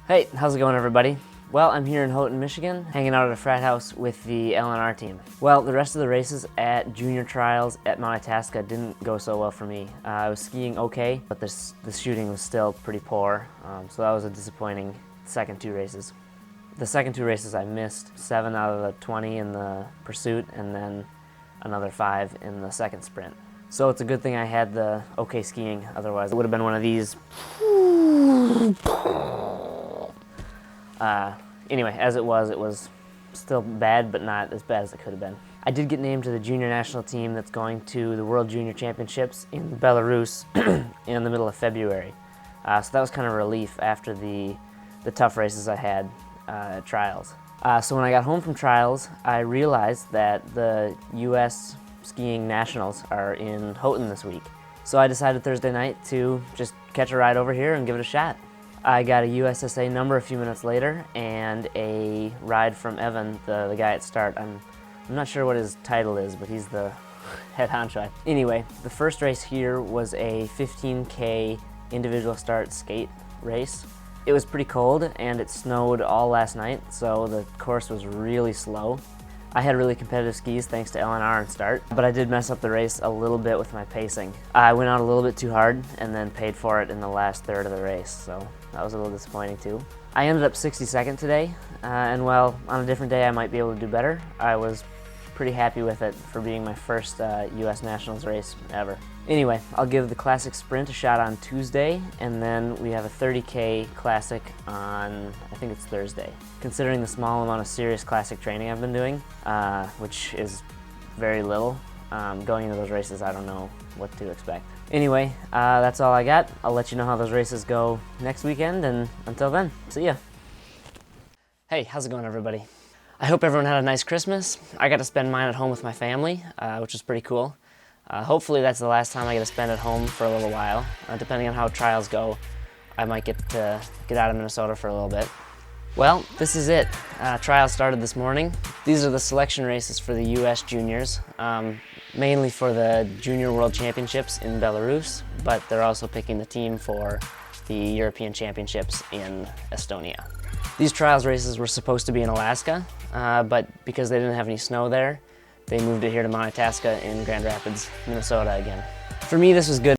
Hey, how's it going, everybody? Well, I'm here in Houghton, Michigan, hanging out at a frat house with the LNR team. Well, the rest of the races at junior trials at Mount Itasca didn't go so well for me. I was skiing okay, but the shooting was still pretty poor, so that was a disappointing second two races. The second two races I missed 7 out of the 20 in the pursuit, and then another 5 in the second sprint. So it's a good thing I had the okay skiing, otherwise it would have been one of these. Anyway, as it was still bad, but not as bad as it could have been. I did get named to the junior national team that's going to the World Junior Championships in Belarus in the middle of February. So that was kind of a relief after the tough races I had at trials. So when I got home from trials, I realized that the U.S. skiing nationals are in Houghton this week. So I decided Thursday night to just catch a ride over here and give it a shot. I got a USSA number a few minutes later and a ride from Evan, the guy at start. I'm not sure what his title is, but he's the head honcho. Anyway, the first race here was a 15K individual start skate race. It was pretty cold and it snowed all last night, so the course was really slow. I had really competitive skis thanks to LNR and start, but I did mess up the race a little bit with my pacing. I went out a little bit too hard and then paid for it in the last third of the race, so that was a little disappointing too. I ended up 62nd today, and well, on a different day I might be able to do better. I was pretty happy with it for being my first US Nationals race ever. Anyway, I'll give the Classic Sprint a shot on Tuesday, and then we have a 30K Classic on, I think it's Thursday. Considering the small amount of serious Classic training I've been doing, which is very little, going into those races I don't know what to expect. Anyway, that's all I got. I'll let you know how those races go next weekend, and until then, see ya. Hey, how's it going, everybody? I hope everyone had a nice Christmas. I got to spend mine at home with my family, which was pretty cool. Hopefully that's the last time I get to spend at home for a little while. Depending on how trials go, I might get to get out of Minnesota for a little bit. Well, this is it. Trials started this morning. These are the selection races for the US Juniors, mainly for the Junior World Championships in Belarus, but they're also picking the team for the European Championships in Estonia. These trials races were supposed to be in Alaska, but because they didn't have any snow there, they moved it here to Mount Itasca in Grand Rapids, Minnesota again. For me, this was good.